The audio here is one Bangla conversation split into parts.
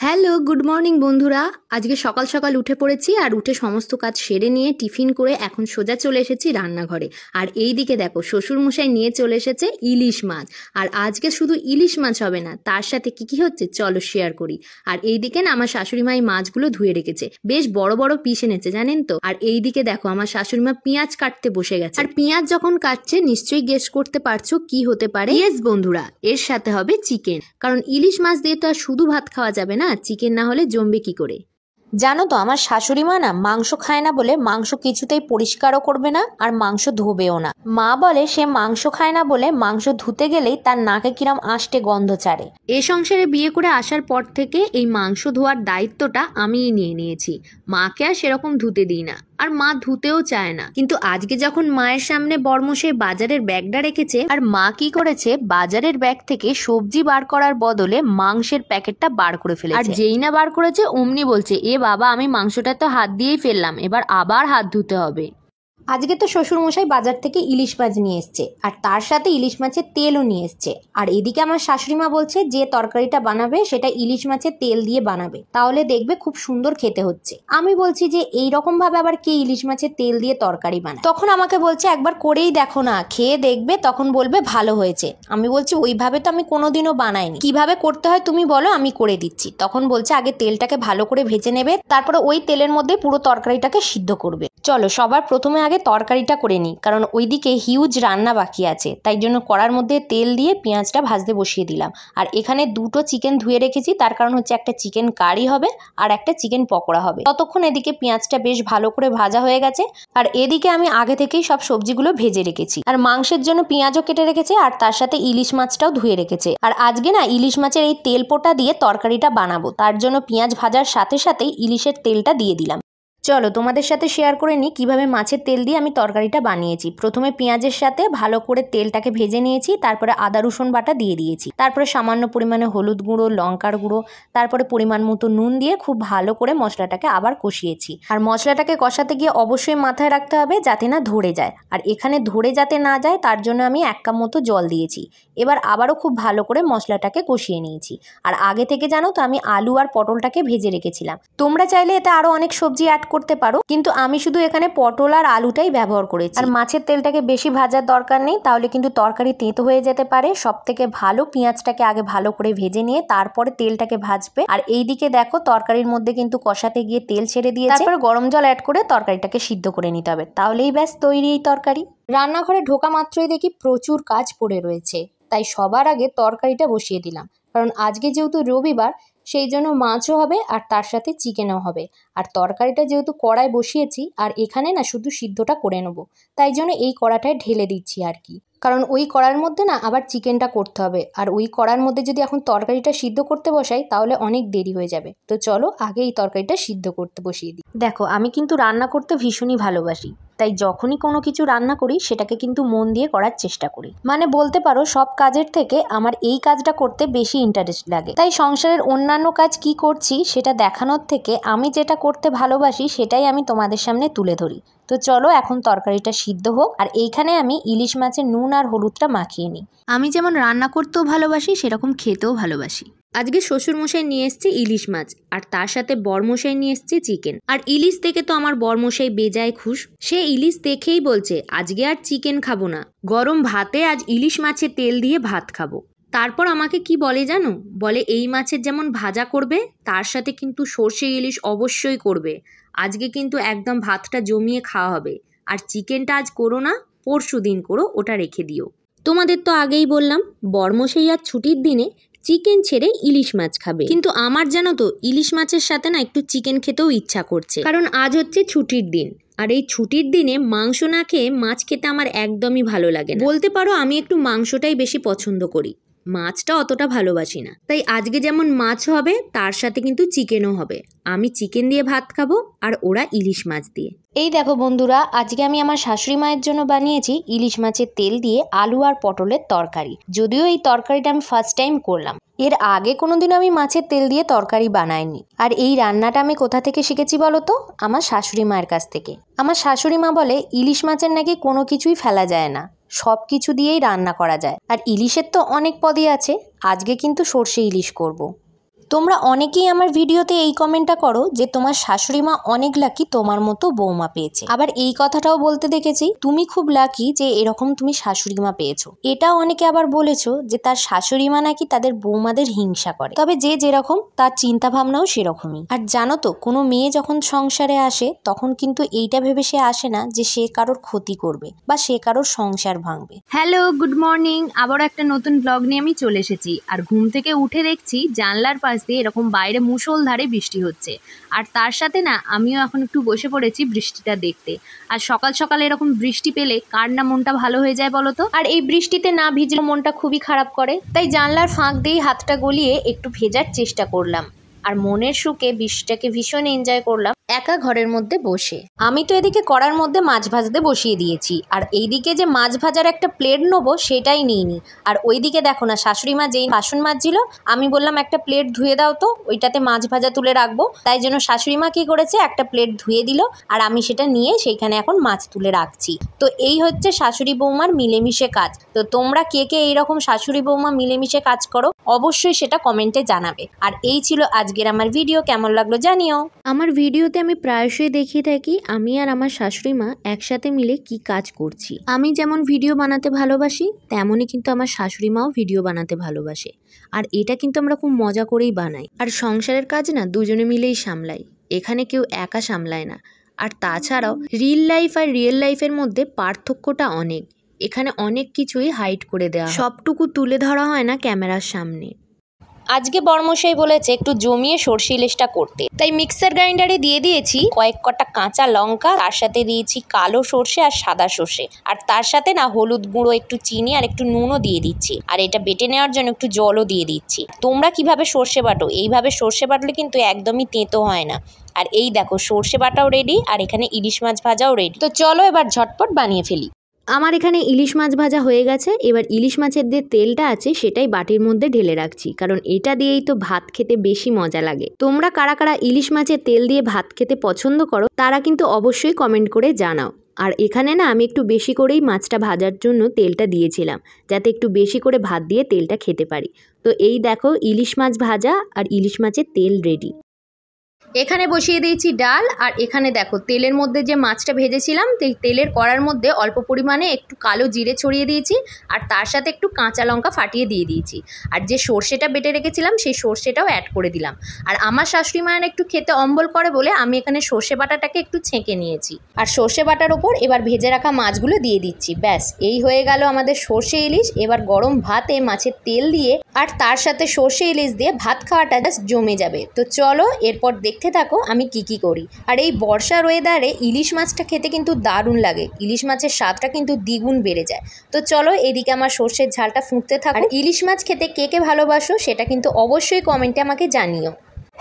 হ্যালো, গুড মর্নিং বন্ধুরা। আজকে সকাল সকাল উঠে পড়েছি আর উঠে সমস্ত কাজ সেরে নিয়ে টিফিন করে এখন সোজা চলে এসেছি রান্নাঘরে। আর এই দিকে দেখো শ্বশুরমশাই নিয়ে চলে এসেছে ইলিশ মাছ। আর আজকে শুধু ইলিশ মাছ হবে না, তার সাথে কি কি হচ্ছে চলো শেয়ার করি। আর এই দিকে না আমার শাশুড়ি মা এই মাছগুলো ধুয়ে রেখেছে, বেশ বড় বড় পিস এনেছে জানেন তো। আর এই দিকে দেখো আমার শাশুড়ি মা পেঁয়াজ কাটতে বসে গেছে। আর পেঁয়াজ যখন কাটছে নিশ্চয়ই গেস করতে পারছো কি হতে পারে। ইয়েস বন্ধুরা, এর সাথে হবে চিকেন, কারণ ইলিশ মাছ দিয়ে তো আর শুধু ভাত খাওয়া যাবে না, চিকেন না হলে জমবে কি করে। জানো তো আমার শাশুড়ি মা না মাংস খায় না বলে মাংস কিছুতেই পরিষ্কারও করবে না আর মাংস ধোবেও না। মা বলে সে মাংস খায় না বলে মাংস ধুতে গেলেই তার নাকে কিরম আষ্টে গন্ধ ছাড়ে। এ সংসারে বিয়ে করে আসার পর থেকে এই মাংস ধোয়ার দায়িত্বটা আমিই নিয়ে নিয়েছি। মাকে আর সেরকম ধুতে দিই না, আর মা ধুতেও চায় না। কিন্তু আজকে যখন মায়ের সামনে বর্মশাই বাজারের ব্যাগটা রেখেছে, আর মা কি করেছে বাজারের ব্যাগ থেকে সবজি বার করার বদলে মাংসের প্যাকেটটা বার করে ফেলেছে। আর যেই না বার করেছে অমনি বলছে, এ বাবা আমি মাংসটা তো হাত দিয়েই ফেললাম, এবার আবার হাত ধুতে হবে। আজকে তো শ্বশুরমশাই বাজার থেকে ইলিশ মাছ নিয়ে এসছে আর তার সাথে ইলিশ মাছের তেলও নিয়ে এসছে। আর এদিকে আমার শাশুড়ি মা বলছে যে তরকারিটা বানাবে সেটা ইলিশ মাছের তেল দিয়ে বানাবে, তাহলে দেখবে খুব সুন্দর খেতে হচ্ছে। আমি বলছি যে এই রকম ভাবে আবার কে ইলিশ মাছের তেল দিয়ে তরকারি বানায়? তখন আমাকে বলছে একবার করেই দেখো না, খেয়ে দেখবে তখন বলবে ভালো হয়েছে। আমি বলছি ওইভাবে তো আমি কোনোদিনও বানাইনি, কিভাবে করতে হয় তুমি বলো আমি করে দিচ্ছি। তখন বলছে আগে তেলটাকে ভালো করে ভেজে নেবে, তারপরে ওই তেলের মধ্যে পুরো তরকারিটাকে সিদ্ধ করবে। চলো সবার প্রথমে আগে তরকারিটা করে নিই, কারণ ওইদিকে হিউজ রান্না বাকি আছে। তাই জন্য কড়ার মধ্যে তেল দিয়ে পেঁয়াজটা ভাজতে বসিয়ে দিলাম। আর এখানে দুটো চিকেন ধুয়ে রেখেছি, তার কারণ হচ্ছে একটা চিকেন কারি হবে আর একটা চিকেন পকোড়া হবে। ততক্ষণ এদিকে পেঁয়াজটা বেশ ভালো করে ভাজা হয়ে গেছে। আর এদিকে আমি আগে থেকেই সব সবজিগুলো ভেজে রেখেছি, আর মাংসের জন্য পেঁয়াজও কেটে রেখেছে, আর তার সাথে ইলিশ মাছটাও ধুয়ে রেখেছে। আর আজকে না ইলিশ মাছের এই তেল পোটা দিয়ে তরকারিটা বানাবো, তার জন্য পেঁয়াজ ভাজার সাথে সাথেই ইলিশের তেলটা দিয়ে দিলাম। চলো তোমাদের সাথে শেয়ার করে নিই কীভাবে মাছের তেল দিয়ে আমি তরকারিটা বানিয়েছি। প্রথমে পেঁয়াজের সাথে ভালো করে তেলটাকে ভেজে নিয়েছি, তারপরে আদা রসুন বাটা দিয়ে দিয়েছি, তারপরে সামান্য পরিমাণে হলুদ গুঁড়ো, লঙ্কার গুঁড়ো, তারপরে পরিমাণ মতো নুন দিয়ে খুব ভালো করে মশলাটাকে আবার কষিয়েছি। আর মশলাটাকে কষাতে গিয়ে অবশ্যই মাথায় রাখতে হবে যাতে না ধরে যায়, আর এখানে ধরে যাতে না যায় তার জন্য আমি 1 কাপ মতো জল দিয়েছি। এবার আবারও খুব ভালো করে মশলাটাকে কষিয়ে নিয়েছি। আর আগে থেকে জানো তো আমি আলু আর পটলটাকে ভেজে রেখেছিলাম। তোমরা চাইলে এতে আরও অনেক সবজি অ্যাড করতে পারো, কিন্তু আমি শুধু এখানে পটল আর আলুটাই ব্যবহার করেছি। আর মাছের তেলটাকে বেশি ভাজার দরকার নেই, তাহলে কিন্তু তরকারি তেঁতো হয়ে যেতে পারে। সব থেকে ভালো পেঁয়াজটাকে আগে ভালো করে ভেজে নিয়ে তারপরে তেলটাকে ভাজবে। আর এইদিকে দেখো তরকারির মধ্যে কিন্তু কষাতে গিয়ে তেল ছেড়ে দিয়েছে, তারপরে গরম জল অ্যাড করে তরকারিটাকে সিদ্ধ করে নিতে হবে, তাহলেই ব্যাস তৈরি এই তরকারি। রান্নাঘরে ঢোকা মাত্রই দেখি প্রচুর কাজ পড়ে রয়েছে, তাই সবার আগে তরকারিটা বসিয়ে দিলাম, কারণ আজকে যেহেতু রবিবার সেই জন্য মাছও হবে আর তার সাথে চিকেনও হবে। আর তরকারিটা যেহেতু কড়াই বসিয়েছি আর এখানে না শুধু সিদ্ধটা করে নেব, তাই জন্য এই কড়াটায় ঢেলে দিচ্ছি আর কি, কারণ ওই কড়ার মধ্যে না আবার চিকেনটা করতে হবে। আর ওই কড়ার মধ্যে যদি এখন তরকারিটা সিদ্ধ করতে বসাই তাহলে অনেক দেরি হয়ে যাবে। তো চলো আগে এই তরকারিটা সিদ্ধ করতে বসিয়ে দিই। দেখো আমি কিন্তু রান্না করতে ভীষণই ভালোবাসি, তাই যখনই কোনো কিছু রান্না করি সেটাকে কিন্তু মন দিয়ে করার চেষ্টা করি। মানে বলতে পারো সব কাজের থেকে আমার এই কাজটা করতে বেশি ইন্টারেস্ট লাগে। তাই সংসারের অন্যান্য কাজ কি করছি সেটা দেখানোর থেকে আমি যেটা করতে ভালোবাসি সেটাই আমি তোমাদের সামনে তুলে ধরি। তো চলো এখন তরকারিটা সিদ্ধ হোক, আর এইখানে আমি ইলিশ মাছের নুন আর হলুদটা মাখিয়ে নিই। আমি যেমন রান্না করতেও ভালোবাসি সেরকম খেতেও ভালোবাসি। আজকে শ্বশুরমশাই নিয়ে এসছে ইলিশ মাছ, আর তার সাথে বরমশাই নিয়ে এসছে চিকেন। আর ইলিশ দেখে তো আমার বরমশাই বেজায় খুশ। সে ইলিশ দেখেই বলছে আজকে আর চিকেন খাবো না, গরম ভাতে আজ ইলিশ মাছের তেল দিয়ে ভাত খাবো। তারপর আমাকে কি বলে জানো, বলে এই মাছের যেমন ভাজা করবে তার সাথে কিন্তু সর্ষে ইলিশ অবশ্যই করবে। আজকে কিন্তু একদম ভাতটা জমিয়ে খাওয়া হবে। আর চিকেনটা আজ করো না, পরশু দিন করো, ওটা রেখে দিও। তোমাদের তো আগেই বললাম বরমশাই আর ছুটির দিনে চিকেন ছেড়ে ইলিশ মাছ খাবে, কিন্তু আমার জানো তো ইলিশ মাছের সাথে না একটু চিকেন খেতেও ইচ্ছা করছে, কারণ আজ হচ্ছে ছুটির দিন। আর এই ছুটির দিনে মাংস না খেয়ে মাছ খেতে আমার একদমই ভালো লাগে না। বলতে পারো আমি একটু মাংসটাই বেশি পছন্দ করি, মাছটা অতটা ভালোবাসি না। তাই আজকে যেমন মাছ হবে তার সাথে কিন্তু চিকেনও হবে। আমি চিকেন দিয়ে ভাত খাবো আর ওরা ইলিশ মাছ দিয়ে। এই দেখো বন্ধুরা, আজকে আমি আমার শাশুড়ি মায়ের জন্য বানিয়েছি ইলিশ মাছের তেল দিয়ে আলু আর পটলের তরকারি। যদিও এই তরকারিটা আমি ফার্স্ট টাইম করলাম, এর আগে কোনোদিনও আমি মাছের তেল দিয়ে তরকারি বানাইনি। আর এই রান্নাটা আমি কোথা থেকে শিখেছি বলো তো? আমার শাশুড়ি মায়ের কাছ থেকে। আমার শাশুড়ি মা বলে ইলিশ মাছের নাকি কোনো কিছুই ফেলা যায় না, সব কিছু দিয়েই রান্না করা যায়। আর ইলিশের তো অনেক পদই আছে, আজকে কিন্তু সর্ষে ইলিশ করব। তোমরা অনেকেই আমার ভিডিওতে এই কমেন্টটা করো যে তোমার শাশুড়ি মা অনেক লাকি তোমার মতো বৌমা পেয়েছে। আবার এই কথাটাও বলতে দেখেছি তুমি খুব লাকি যে এরকম তুমি শাশুড়ি মা পেয়েছো। এটাও অনেকে আবার বলেছো যে তার শাশুড়ি মা নাকি তাদের বৌমাদের হিংসা করে। তবে যে যেরকম তার চিন্তা ভাবনাও সেরকমই। আর জানো তো কোনো মেয়ে যখন সংসারে আসে তখন কিন্তু এইটা ভেবে সে আসে না যে সে কারোর ক্ষতি করবে বা সে কারোর সংসার ভাঙবে। Hello, good morning. আবারও একটা নতুন ব্লগ নিয়ে আমি চলে এসেছি। আর ঘুম থেকে উঠে দেখছি জানলার পাশ দিয়ে এরকম বাইরে মুষলধারে বৃষ্টি হচ্ছে। আর তার সাথে না আমিও এখন একটু বসে পড়েছি বৃষ্টিটা দেখতে। আর সকাল সকাল এরকম বৃষ্টি পেলে কার না মনটা ভালো হয়ে যায় বলো তো। আর এই বৃষ্টিতে না ভিজলে মনটা খুবই খারাপ করে, তাই জানলার ফাঁক দিয়ে হাতটা গলিয়ে একটু ভেজার চেষ্টা করলাম। আর মনের সুখে বৃষ্টিটাকে ভীষণ এনজয় করলাম একা ঘরের মধ্যে বসে। আমি তো এদিকে কড়ার মধ্যে মাছ ভাজতে বসিয়ে দিয়েছি, আর এইদিকে যে মাছ ভাজার একটা প্লেট নেবো সেটাই নিইনি। আর ওইদিকে দেখো না শাশুড়ি মা যেই বাসন মাজছিল, আমি বললাম একটা প্লেট ধুয়ে দাও তো, ওইটাতে মাছ ভাজা তুলে রাখবো। তাই জন্য শাশুড়ি মা কী করেছে, একটা প্লেট ধুয়ে দিল আর আমি সেটা নিয়ে সেইখানে এখন মাছ তুলে রাখছি। তো এই হচ্ছে শাশুড়ি বৌমার মিলেমিশে কাজ। তো তোমরা কে কে এইরকম শাশুড়ি বৌমা মিলেমিশে কাজ করো অবশ্যই সেটা কমেন্টে জানাবে। আর এই ছিল আজকের আমার ভিডিও, কেমন লাগলো জানিও। আমার ভিডিওতে আমি প্রায়শই দেখিয়ে থাকি আমি আর আমার শাশুড়ি মা একসাথে মিলে কি কাজ করছি। আমি যেমন ভিডিও বানাতে ভালোবাসি তেমনই কিন্তু আমার শাশুড়ি মাও ভিডিও বানাতে ভালোবাসে। আর এটা কিন্তু আমরা খুব মজা করেই বানাই। আর সংসারের কাজ না দুজনে মিলেই সামলাই, এখানে কেউ একা সামলায় না। আর তাছাড়াও রিল লাইফ আর রিয়েল লাইফের মধ্যে পার্থক্যটা অনেক। এখানে অনেক কিছুই হাইড করে দেওয়া, সবটুকু তুলে ধরা হয় না ক্যামেরার সামনে। আজকে বড়মশাই বলেছে একটু জমিয়ে সরষে ইলিশটা করতে, তাই মিক্সার গ্রাইন্ডারে দিয়ে দিয়েছি কয়েক কটা কাঁচা লঙ্কা, তার সাথে দিয়েছি কালো সর্ষে আর সাদা সর্ষে, আর তার সাথে না হলুদ গুঁড়ো, একটু চিনি আর একটু নুনও দিয়ে দিচ্ছি। আর এটা বেটে নেওয়ার জন্য একটু জলও দিয়ে দিচ্ছি। তোমরা কিভাবে সর্ষে বাটো, এইভাবে সর্ষে বাটলে কিন্তু একদমই তেঁতো হয় না। আর এই দেখো সর্ষে বাটাও রেডি, আর এখানে ইলিশ মাছ ভাজাও রেডি। তো চলো এবার ঝটপট বানিয়ে ফেলি। আমার এখানে ইলিশ মাছ ভাজা হয়ে গেছে। এবার ইলিশ মাছের যে তেলটা আছে সেটাই বাটির মধ্যে ঢেলে রাখছি, কারণ এটা দিয়েই তো ভাত খেতে বেশি মজা লাগে। তোমরা কারা কারা ইলিশ মাছের তেল দিয়ে ভাত খেতে পছন্দ করো তারা কিন্তু অবশ্যই কমেন্ট করে জানাও। আর এখানে না আমি একটু বেশি করেই মাছটা ভাজার জন্য তেলটা দিয়েছিলাম, যাতে একটু বেশি করে ভাত দিয়ে তেলটা খেতে পারি। তো এই দেখো ইলিশ মাছ ভাজা আর ইলিশ মাছের তেল রেডি। এখানে বসিয়ে দিয়েছি ডাল, আর এখানে দেখো তেলের মধ্যে যে মাছটা ভেজেছিলাম সেই তেলের কড়ার মধ্যে অল্প পরিমাণে একটু কালো জিরে ছড়িয়ে দিয়েছি, আর তার সাথে একটু কাঁচা লঙ্কা ফাটিয়ে দিয়ে দিয়েছি। আর যে সর্ষেটা বেটে রেখেছিলাম সেই সর্ষেটাও অ্যাড করে দিলাম। আর আমার শাশুড়ি মায়ের একটু খেতে অম্বল করে বলে আমি এখানে সর্ষে বাটাটাকে একটু ছেঁকে নিয়েছি। আর সর্ষে বাটার ওপর এবার ভেজে রাখা মাছগুলো দিয়ে দিচ্ছি। ব্যাস এই হয়ে গেল আমাদের সর্ষে ইলিশ। এবার গরম ভাতে মাছের তেল দিয়ে আর তার সাথে সর্ষে ইলিশ দিয়ে ভাত খাওয়াটা জাস্ট জমে যাবে। তো চলো এরপর দেখতে থাকো আমি কি করি। আর এই বর্ষার ওয়েদারে ইলিশ মাছটা খেতে কিন্তু দারুণ লাগে, ইলিশ মাছের স্বাদটা কিন্তু দ্বিগুণ বেড়ে যায়। তো চলো এদিকে আমার সর্ষের ঝালটা ফুটতে থাকো। আর ইলিশ মাছ খেতে কে কে ভালোবাসো সেটা কিন্তু অবশ্যই কমেন্টে আমাকে জানিও।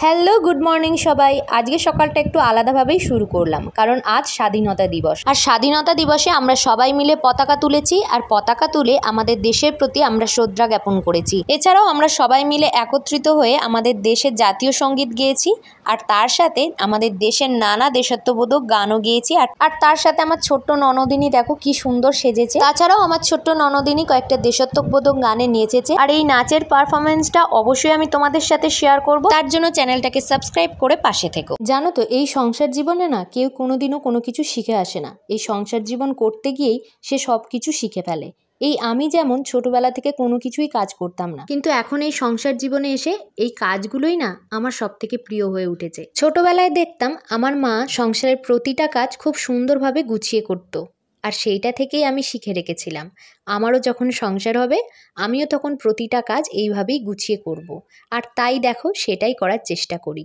হ্যালো, গুড মর্নিং সবাই। আজকে সকালটা একটু আলাদাভাবেই শুরু করলাম, কারণ আজ স্বাধীনতা দিবস। আর স্বাধীনতা দিবসে আমরা সবাই মিলে পতাকা তুলেছি, আর পতাকা তুলে আমাদের দেশের প্রতি আমরা শ্রদ্ধা জ্ঞাপন করেছি। এছাড়াও আমরা সবাই মিলে একত্রিত হয়ে আমাদের দেশের জাতীয় সঙ্গীত গেয়েছি, আর তার সাথে আমাদের দেশের নানা দেশাত্মবোধক গানও গেয়েছি। আর তার সাথে আমার ছোট্ট ননদিনী দেখো কি সুন্দর সেজেছে। তাছাড়াও আমার ছোট্ট ননদিনী কয়েকটা দেশাত্মবোধক গানে নেচেছে। আর এই নাচের পারফরমেন্সটা অবশ্যই আমি তোমাদের সাথে শেয়ার করব, তার জন্য চ্যানেলটাকে সাবস্ক্রাইব করে পাশে থেকো। জানো তো এই সংসার জীবনে না কেউ কোনোদিনও কোনো কিছু শিখে আসে না, এই সংসার জীবন করতে গিয়েই সে সব কিছু শিখে ফেলে। এই আমি যেমন ছোটবেলা থেকে কোনো কিছুই কাজ করতাম না, কিন্তু এখন এই সংসার জীবনে এসে এই কাজগুলোই না আমার সব থেকে প্রিয় হয়ে উঠেছে। ছোটবেলায় দেখতাম আমার মা সংসারের প্রতিটা কাজ খুব সুন্দরভাবে গুছিয়ে করতো, আর সেইটা থেকেই আমি শিখে রেখেছিলাম আমারও যখন সংসার হবে আমিও তখন প্রতিটা কাজ এইভাবেই গুছিয়ে করব। আর তাই দেখো সেটাই করার চেষ্টা করি।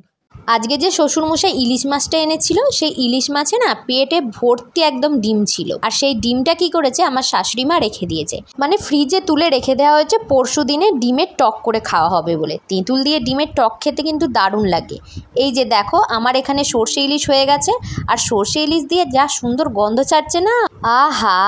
আজকে যে শ্বশুরমশাই ইলিশ মাছটা এনেছিল সেই ইলিশ মাছে না পেটে ভর্তি একদম ডিম ছিল, আর সেই ডিমটা কি করেছে আমার শাশুড়ি মা রেখে দিয়েছে, মানে ফ্রিজে তুলে রেখে দেওয়া হয়েছে পরশু দিনে ডিমের টক করে খাওয়া হবে বলে। তেঁতুল দিয়ে ডিমের টক খেতে কিন্তু দারুণ লাগে। এই যে দেখো আমার এখানে সর্ষে ইলিশ হয়ে গেছে, আর সর্ষে ইলিশ দিয়ে যা সুন্দর গন্ধ ছাড়ছে না, আহা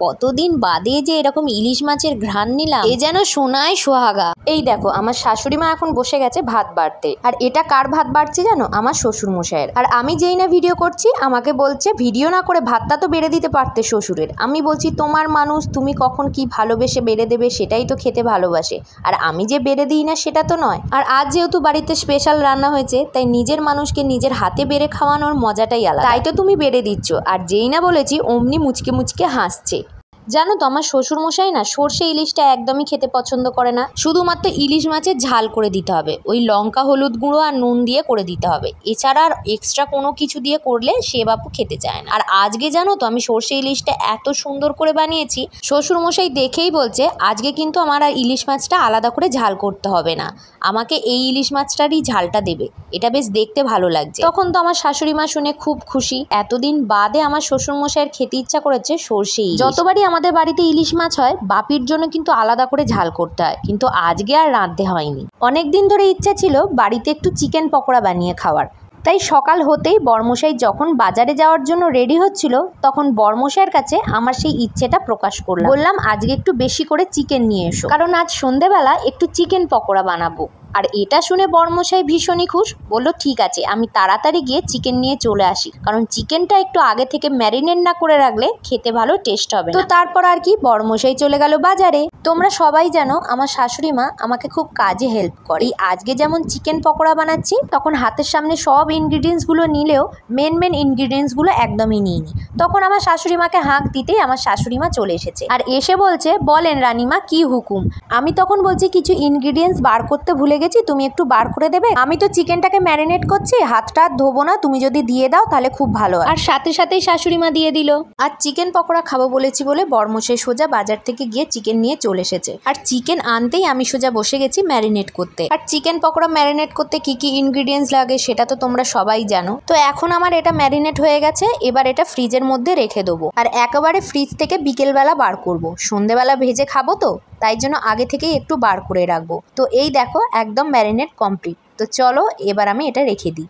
কতদিন বাদে যে এরকম ইলিশ মাছের ঘ্রাণ নিলাম, এ যেন সোনায় সোহাগা। এই দেখো আমার শাশুড়ি মা এখন বসে গেছে ভাত বাড়তে। আর এটা কার ভাত বাড়ছে জানো? আমার শ্বশুর মশাইয়ের। আর আমি যেই না ভিডিও করছি আমাকে বলছে ভিডিও না করে ভাতটা তো বেড়ে দিতে পারতে শ্বশুরের। আমি বলছি তোমার মানুষ, তুমি কখন কি ভালোবেসে বেড়ে দেবে সেটাই তো খেতে ভালোবাসে, আর আমি যে বেড়ে দিই না সেটা তো নয়। আর আজ যেহেতু বাড়িতে স্পেশাল রান্না হয়েছে তাই নিজের মানুষকে নিজের হাতে বেড়ে খাওয়ানোর মজাটাই আলাদা, তাই তো তুমি বেড়ে দিচ্ছ। আর যেই না বলেছি অমনি মুচকে মুচকে হাসছে। জানো তো আমার শ্বশুরমশাই না সর্ষে ইলিশটা একদমই খেতে পছন্দ করে না, শুধুমাত্র ইলিশ মাছের ঝাল করে দিতে হবে, ওই লঙ্কা হলুদ গুঁড়ো আর নুন দিয়ে করে দিতে হবে, এছাড়া আর এক্সট্রা কোনো কিছু দিয়ে করলে সে বাপু খেতে চায় না। আর আজকে জানো তো আমি সর্ষে ইলিশটা এত সুন্দর করে বানিয়েছি, শ্বশুরমশাই দেখেই বলছে আজকে কিন্তু আমার আর ইলিশ মাছটা আলাদা করে ঝাল করতে হবে না, আমাকে এই ইলিশ মাছটারই ঝালটা দেবে, এটা বেশ দেখতে ভালো লাগছে। তখন তো আমার শাশুড়ি মা শুনে খুব খুশি, এতদিন বাদে আমার শ্বশুরমশাইয়ের খেতে ইচ্ছা করেছে সর্ষে ইলিশ। যতবারই আমাদের বাড়িতে ইলিশ মাছ হয় বাপির জন্য কিন্তু আলাদা করে ঝাল করতে হয়, কিন্তু আজকে আর রাঁধতে হয়নি। অনেক দিন ধরে ইচ্ছা ছিল বাড়িতে একটু চিকেন পকোড়া বানিয়ে খাওয়ার, তাই সকাল হতেই বরমশাই যখন বাজারে যাওয়ার জন্য রেডি হচ্ছিল তখন বরমশাইয়ের কাছে আমার সেই ইচ্ছেটা প্রকাশ করলাম। বললাম আজকে একটু বেশি করে চিকেন নিয়ে এসো, কারণ আজ সন্ধেবেলা একটু চিকেন পকোড়া বানাবো। আর এটা শুনে বরমশাই ভীষণই খুশ, বললো ঠিক আছে আমি তাড়াতাড়ি গিয়ে চিকেন নিয়ে চলে আসি, কারণ চিকেনটা একটু আগে থেকে ম্যারিনেট না করে রাখলে খেতে ভালো টেস্ট হবে। তো তারপর আর কি বরমশাই চলে গেল বাজারে। তোমরা সবাই জানো আমার শাশুড়ি মা আমাকে খুব কাজে হেল্প করে। আজকে যেমন চিকেন পকোড়া বানাচ্ছি তখন হাতের সামনে সব ইনগ্রিডিয়েন্টসগুলো নিলেও মেন ইনগ্রিডিয়েন্টসগুলো একদমই নিইনি। তখন আমার শাশুড়ি মাকে হাঁক দিতেই আমার শাশুড়ি মা চলে এসেছে আর এসে বলছে বলেন রানীমা কি হুকুম। আমি তখন বলছি কিছু ইনগ্রিডিয়েন্টস বার করতে ভুলে গেছি, তুমি একটু বার করে দেবে। আমি তো চিকেনটাকে ম্যারিনেট করছি, হাতটা ধোবো না, তুমি যদি দিয়ে দাও তাহলে খুব ভালো হয়। আর সাথে সাথেই শাশুড়ি মা দিয়ে দিল। আর চিকেন পকোড়া খাবো বলেছি বলে বরমশাই সোজা বাজার থেকে গিয়ে চিকেন নিয়ে চলে এসেছে। আর চিকেন আনতেই আমি সোজা বসে গেছি ম্যারিনেট করতে। আর চিকেন পকোড়া ম্যারিনেট করতে কি কি ইনগ্রিডিয়েন্টস লাগে সেটা তো তোমরা সবাই জানো। তো এখন আমার এটা ম্যারিনেট হয়ে গেছে, এবার এটা ফ্রিজের মধ্যে রেখে দেবো। আর একেবারে ফ্রিজ থেকে বিকেলবেলা বার করব, সন্ধেবেলা ভেজে খাবো তো তাই জন্য আগে থেকেই একটু বার করে রাখবো। তো এই দেখো একদম ম্যারিনেট কমপ্লিট। তো চলো এবার আমি এটা রেখে দিই।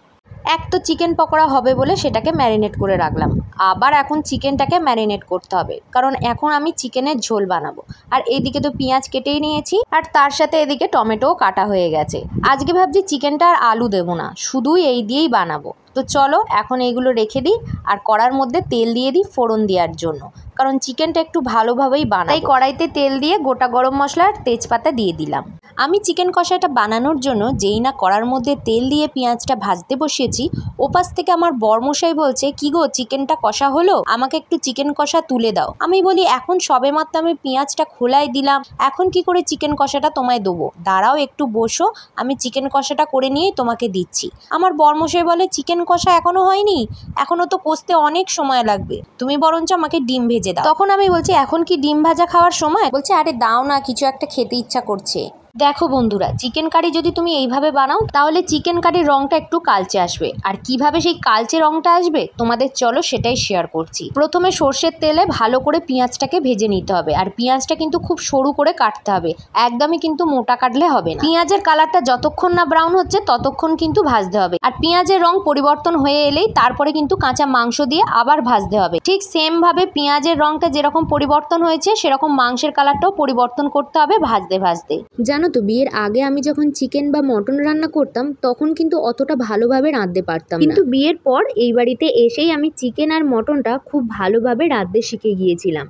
এক তো চিকেন পকোড়া হবে বলে সেটাকে ম্যারিনেট করে রাখলাম, আবার এখন চিকেনটাকে ম্যারিনেট করতে হবে কারণ এখন আমি চিকেনের ঝোল বানাবো। আর এইদিকে তো পেঁয়াজ কেটেই নিয়েছি আর তার সাথে এদিকে টমেটোও কাটা হয়ে গেছে। আজকে ভাবছি চিকেনটা আর আলু দেবো না, শুধুই এই দিয়েই বানাবো। তো চলো এখন এইগুলো রেখে দিই আর কড়ার মধ্যে তেল দিয়ে দিই ফোড়ন দেওয়ার জন্য, কারণ চিকেনটা একটু ভালোভাবেই বানাই। তাই কড়াইতে তেল দিয়ে গোটা গরম মশলা আর তেজপাতা দিয়ে দিলাম। আমি চিকেন কষাটা বানানোর জন্য যেই না কড়ার মধ্যে তেল দিয়ে পেঁয়াজটা ভাজতে বসিয়েছি, ওপাশ থেকে আমার বরমশাই বলছে কি গো চিকেনটা কষা হলো, আমাকে একটু চিকেন কষা তুলে দাও। আমি বলি এখন সবেমাত্র আমি পেঁয়াজটা খোলাই দিলাম, এখন কি করে চিকেন কষাটা তোমায় দেবো, দাঁড়াও একটু বসো, আমি চিকেন কষাটা করে নিয়ে তোমাকে দিচ্ছি। আমার বরমশাই বলে চিকেন কষা এখনো হয়নি, এখনো তো কষতে অনেক সময় লাগবে, তুমি বরঞ্চ আমাকে ডিম ভেজে দাও। তখন আমি বলছি এখন কি ডিম ভাজা খাওয়ার সময়? বলছে আরে দাও না, কিছু একটা খেতে ইচ্ছা করছে। দেখো বন্ধুরা, চিকেন কারি যদি তুমি এইভাবে বানাও তাহলে চিকেন কারির রংটা একটু কালচে আসবে। আর কিভাবে সেই কালচে রংটা আসবে তোমাদের চলো সেটাই শেয়ার করছি। প্রথমে সর্ষের তেলে ভালো করে পেঁয়াজটাকে ভেজে নিতে হবে, আর পেঁয়াজটা কিন্তু খুব সরু করে কাটতে হবে, একদমই কিন্তু মোটা কাটলে হবে না। পেঁয়াজের কালারটা যতক্ষণ না ব্রাউন হচ্ছে ততক্ষণ কিন্তু ভাজতে হবে। আর পেঁয়াজের রং পরিবর্তন হয়ে এলেই তারপরে কিন্তু কাঁচা মাংস দিয়ে আবার ভাজতে হবে। ঠিক সেম ভাবে পেঁয়াজের রংটা যেরকম পরিবর্তন হয়েছে সেরকম মাংসের কালারটাও পরিবর্তন করতে হবে ভাজতে ভাজতে। জানো তো বিয়ের আগে আমি যখন চিকেন বা মটন রান্না করতাম তখন কিন্তু অতটা ভালোভাবে রাঁধতে পারতাম না, কিন্তু বিয়ের পর এই বাড়িতে এসেই আমি চিকেন আর মটনটা খুব ভালোভাবে রাঁধতে শিখে গিয়েছিলাম।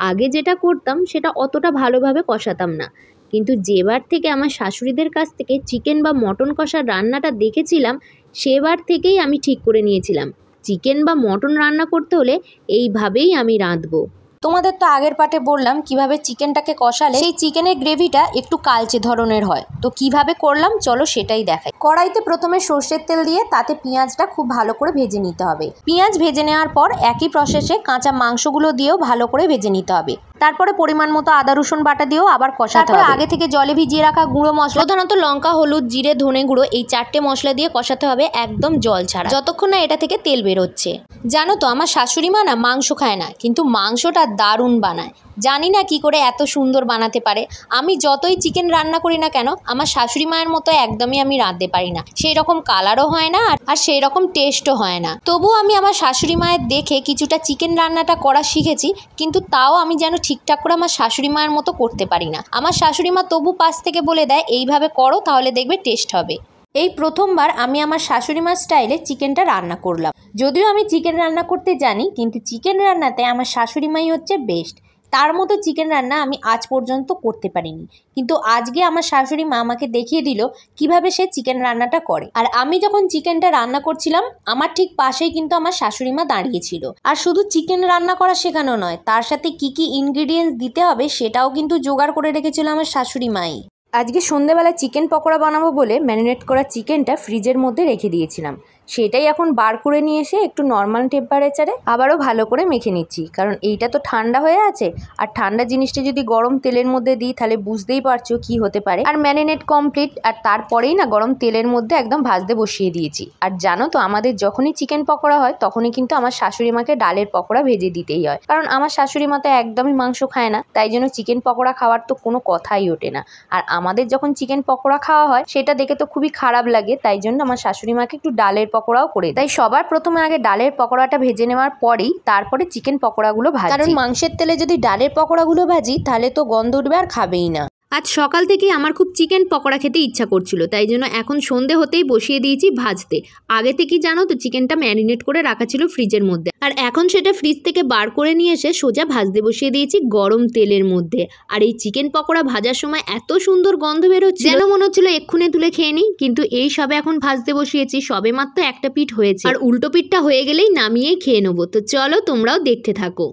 আগে যেটা করতাম সেটা অতটা ভালোভাবে কষাতাম না, কিন্তু যেবার থেকে আমার শাশুড়িদের কাছ থেকে চিকেন বা মটন কষার রান্নাটা দেখেছিলাম সেবার থেকেই আমি ঠিক করে নিয়েছিলাম চিকেন বা মটন রান্না করতে হলে এইভাবেই আমি রাঁধবো। তোমাদের তো আগের পার্টে বললাম কিভাবে চিকেনটাকে কষালে সেই চিকেনের গ্রেভিটা একটু কালচে ধরনের হয়। তো কিভাবে করলাম চলো সেটাই দেখাই। কড়াইতে প্রথমে সর্ষের তেল দিয়ে তাতে পেঁয়াজটা খুব ভালো করে ভেজে নিতে হবে। পেঁয়াজ ভেজে নেওয়ার পর একই প্রসেসে কাঁচা মাংসগুলো দিয়েও ভালো করে ভেজে নিতে হবে। তারপরে পরিমাণ মতো আদা রসুন বাটা দিয়েও আবার কষাতে হবে। আগে থেকে জলে ভিজিয়ে রাখা গুঁড়ো মশলা, প্রধানত লঙ্কা হলুদ জিরে ধনে গুঁড়ো, এই 4টে মশলা দিয়ে কষাতে হবে একদম জল ছাড়া, যতক্ষণ না এটা থেকে তেল বেরোচ্ছে। জানো তো আমার শাশুড়ি মা না মাংস খায় না, কিন্তু মাংসটা দারুণ বানায়। জানি না কি করে এত সুন্দর বানাতে পারে। আমি যতই চিকেন রান্না করি না কেন, আমার শাশুড়ি মায়ের মতো একদমই আমি রাঁধতে পারি না। সেই রকম কালারও হয় না আর সেই রকম টেস্টও হয় না। তবুও আমি আমার শাশুড়ি মায়ের দেখে কিছুটা চিকেন রান্নাটা করা শিখেছি, কিন্তু তাও আমি যেন ঠিকঠাক করে আমার শাশুড়ি মায়ের মতো করতে পারি না। আমার শাশুড়ি মা তবু পাশ থেকে বলে দেয় এইভাবে করো, তাহলে দেখবে টেস্ট হবে। এই প্রথমবার আমি আমার শাশুড়ি মার স্টাইলে চিকেনটা রান্না করলাম। যদিও আমি চিকেন রান্না করতে জানি, কিন্তু চিকেন রান্নাতে আমার শাশুড়ি মাই হচ্ছে বেস্ট। তার মতো চিকেন রান্না আমি আজ পর্যন্ত করতে পারিনি, কিন্তু আজকে আমার শাশুড়ি মা আমাকে দেখিয়ে দিল কিভাবে সে চিকেন রান্নাটা করে। আর আমি যখন চিকেনটা রান্না করছিলাম, আমার ঠিক পাশেই কিন্তু আমার শাশুড়ি মা দাঁড়িয়েছিল। আর শুধু চিকেন রান্না করা শেখানো নয়, তার সাথে কি কি ইনগ্রিডিয়েন্টস দিতে হবে সেটাও কিন্তু জোগাড় করে রেখেছিল আমার শাশুড়ি মাই। আজকে সন্ধ্যেবেলা চিকেন পকোড়া বানাবো বলে ম্যারিনেট করা চিকেনটা ফ্রিজের মধ্যে রেখে দিয়েছিলাম। সেটাই এখন বার করে নিয়ে এসে একটু নর্মাল টেম্পারেচারে আবারও ভালো করে মেখে নিচ্ছি, কারণ এইটা তো ঠান্ডা হয়ে আছে। আর ঠান্ডা জিনিসটা যদি গরম তেলের মধ্যে দিই তাহলে বুঝতেই পারছো কি হতে পারে। আর ম্যারিনেট কমপ্লিট, আর তারপরেই না গরম তেলের মধ্যে একদম ভাজতে বসিয়ে দিয়েছি। আর জানো তো, আমাদের যখনই চিকেন পকোড়া হয় তখনই কিন্তু আমার শাশুড়ি মাকে ডালের পকোড়া ভেজে দিতেই হয়, কারণ আমার শাশুড়ি মা তো একদমই মাংস খায় না, তাই জন্য চিকেন পকোড়া খাওয়ার তো কোনো কথাই ওঠে না। আর আমাদের যখন চিকেন পকোড়া খাওয়া হয় সেটা দেখে তো খুবই খারাপ লাগে, তাই জন্য আমার শাশুড়ি মাকে একটু ডালের পকোড়াও করে। তাই সবার প্রথমে আগে ডালের পকোড়াটা ভেজে নেওয়ার পরেই তারপরে চিকেন পকোড়াগুলো ভাজি, কারণ মাংসের তেলে যদি ডালের পকোড়াগুলো ভাজি তাহলে তো গন্ধ উঠবে আর খাবেই না। আজ সকাল থেকেই আমার খুব চিকেন পকোড়া খেতে ইচ্ছা করছিল, তাই জন্য এখন সন্ধে হতেই বসিয়ে দিয়েছি ভাজতে। আগে থেকেই জানো তো চিকেনটা ম্যারিনেট করে রাখা ছিল ফ্রিজের মধ্যে, আর এখন সেটা ফ্রিজ থেকে বার করে নিয়ে এসে সোজা ভাজতে বসিয়ে দিয়েছি গরম তেলের মধ্যে। আর এই চিকেন পকোড়া ভাজার সময় এত সুন্দর গন্ধ বেরোচ্ছে, যেন মনে হচ্ছিল এক্ষুনি তুলে খেয়ে নিই। কিন্তু এই সবে এখন ভাজতে বসিয়েছি, সবে মাত্র একটা পিঠ হয়েছে, আর উল্টো পিঠটা হয়ে গেলেই নামিয়েই খেয়ে নেবো। তো চলো তোমরাও দেখতে থাকো।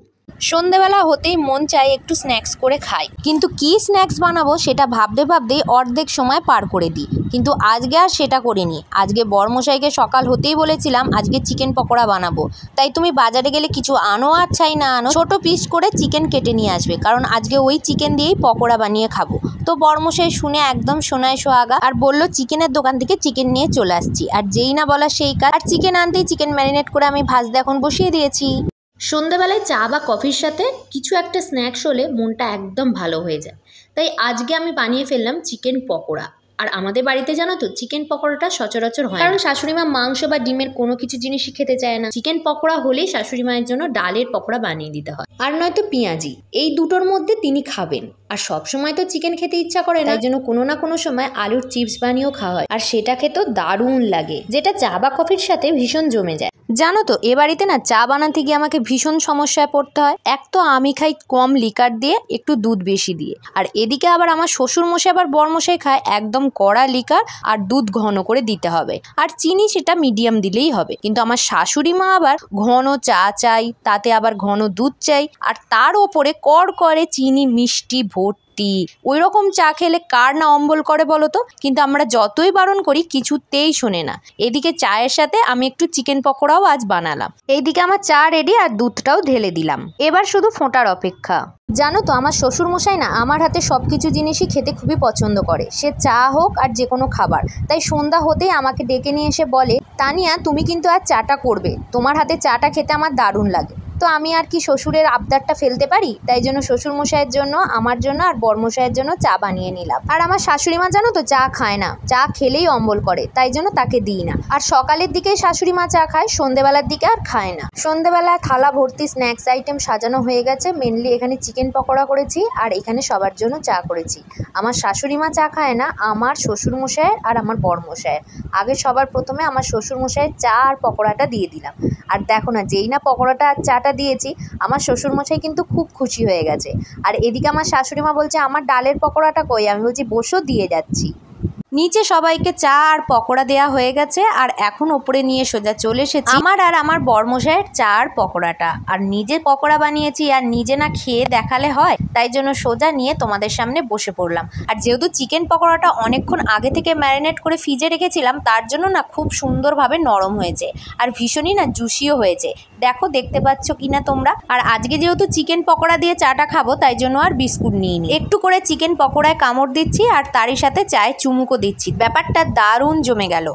সন্ধ্যেবেলা হতেই মন চায় একটু স্ন্যাক্স করে খাই, কিন্তু কি স্ন্যাক্স বানাবো সেটা ভাবতে ভাবতেই অর্ধেক সময় পার করে দিই। কিন্তু আজকে আর সেটা করিনি। আজকে বরমশাইকে সকাল হতেই বলেছিলাম আজকে চিকেন পকোড়া বানাবো, তাই তুমি বাজারে গেলে কিছু আনো আর চাই না আনো, ছোট পিস করে চিকেন কেটে নিয়ে আসবে, কারণ আজকে ওই চিকেন দিয়েই পকোড়া বানিয়ে খাবো। তো বরমশাই শুনে একদম সোনায় সোহাগা, আর বললো চিকেনের দোকান থেকে চিকেন নিয়ে চলে আসছি। আর যেই না বলা সেই কাজ, আর চিকেন আনতেই চিকেন ম্যারিনেট করে আমি ভাজতে এখন বসিয়ে দিয়েছি। সন্ধ্যাবেলায় চা বা কফির সাথে কিছু একটা স্ন্যাক্স হলে মনটা একদম ভালো হয়ে যায়। তাই আজকে আমি বানিয়ে ফেললাম চিকেন পকোড়া। আর আমাদের বাড়িতে জানো তো চিকেন পকোড়াটা সচরাচর হয়, কারণ শাশুড়ি মা মাংস বা ডিমের কোনো কিছু জিনিসই খেতে চায় না। চিকেন পকোড়া হলেই শাশুড়ি মায়ের জন্য ডালের পকোড়া বানিয়ে দিতে হয়, আর নয়তো পেঁয়াজি। এই দুটোর মধ্যে তিনি খাবেন। আর সবসময় তো চিকেন খেতে ইচ্ছা করে না, তাই জন্য কোনো না কোনো সময় আলুর চিপস বানিয়েও খাওয়া হয়, আর সেটা খেতেও দারুণ লাগে, যেটা চা বা কফির সাথে ভীষণ জমে যায়। জানো তো, এ বাড়িতে না চা বানাতে গিয়ে আমাকে ভীষণ সমস্যায় পড়তে হয়। এক তো আমি খাই কম লিকার দিয়ে, একটু দুধ বেশি দিয়ে, আর এদিকে আবার আমার শ্বশুর মশাই আবার বরমশাই খায় একদম কড়া লিকার, আর দুধ ঘন করে দিতে হবে, আর চিনি সেটা মিডিয়াম দিলেই হবে। কিন্তু আমার শাশুড়ি মা আবার ঘন চা চাই, তাতে আবার ঘন দুধ চাই, আর তার ওপরে কড় করে চিনি মিষ্টি ভোট। ওই রকম চা খেলে কার না অম্বল করে বলো তো, কিন্তু আমরা যতই বারণ করি কিছুতেই শোনে না। এদিকে চায়ের সাথে আমি একটু চিকেন পকোড়াও আজ বানালাম। এইদিকে আমার চা রেডি, আর দুধটাও ঢেলে দিলাম, এবার শুধু ফোটার অপেক্ষা। জানো তো, আমার শ্বশুর মশাই না আমার হাতে সব কিছু জিনিসই খেতে খুবই পছন্দ করে, সে চা হোক আর যে কোনো খাবার। তাই সন্ধ্যা হতেই আমাকে ডেকে নিয়ে এসে বলে, তানিয়া তুমি কিন্তু আজ চাটা করবে, তোমার হাতে চাটা খেতে আমার দারুণ লাগে। তো আমি আর কি শ্বশুরের আবদারটা ফেলতে পারি, তাই জন্য শ্বশুর মশাইয়ের জন্য, আমার জন্য আর বরমশাইয়ের জন্য চা বানিয়ে নিলাম। আর আমার শাশুড়ি মা জানো তো চা খায় না, চা খেলেই অম্বল করে, তাই জন্য তাকে দিই না। আর সকালের দিকে শাশুড়ি মা চা খায়, সন্ধ্যেবেলার দিকে আর খায় না। সন্ধ্যেবেলা থালা ভর্তি স্ন্যাক্স আইটেম সাজানো হয়ে গেছে। মেনলি এখানে চিকেন পকোড়া করেছি, আর এখানে সবার জন্য চা করেছি। আমার শাশুড়ি মা চা খায় না, আমার শ্বশুর মশাইয়ের আর আমার বরমশাইয়ের। আগে সবার প্রথমে আমার শ্বশুর মশাইয়ের চা আর পকোড়াটা দিয়ে দিলাম। আর দেখো না, যেই না পকোড়াটা আর চাটা দিয়েছি, আমার শ্বশুরমশাই কিন্তু খুব খুশি হয়ে গেছে। আর এদিকে আমার শাশুড়ি মা বলছে আমার ডালের পকোড়াটা কই, আমি বলছি বসো দিয়ে যাচ্ছি। নিচে সবাইকে চা আর পকোড়া দেওয়া হয়ে গেছে, আর এখন ওপরে নিয়ে সোজা চলে এসেছি আমার আর আমার বরমশাইয়ের চা আর পকোড়াটা। আর নিজে পকোড়া বানিয়েছি, আর নিজে না খেয়ে দেখালে হয়, তাই জন্য সোজা নিয়ে তোমাদের সামনে বসে পড়লাম। আর যেহেতু চিকেন পকোড়াটা অনেকক্ষণ আগে থেকে ম্যারিনেট করে ফ্রিজে রেখেছিলাম, তার জন্য না খুব সুন্দরভাবে নরম হয়েছে, আর ভীষণই না জুসিও হয়েছে। দেখো দেখতে পাচ্ছ কিনা তোমরা। আর আজকে যেহেতু চিকেন পকোড়া দিয়ে চাটা খাবো, তাই জন্য আর বিস্কুট নিইনি, একটু করে চিকেন পকোড়ায় কামড় দিচ্ছি, আর তারই সাথে চায়ে চুমুকও দিচ্ছি। ব্যাপারটা দারুণ জমে গেল।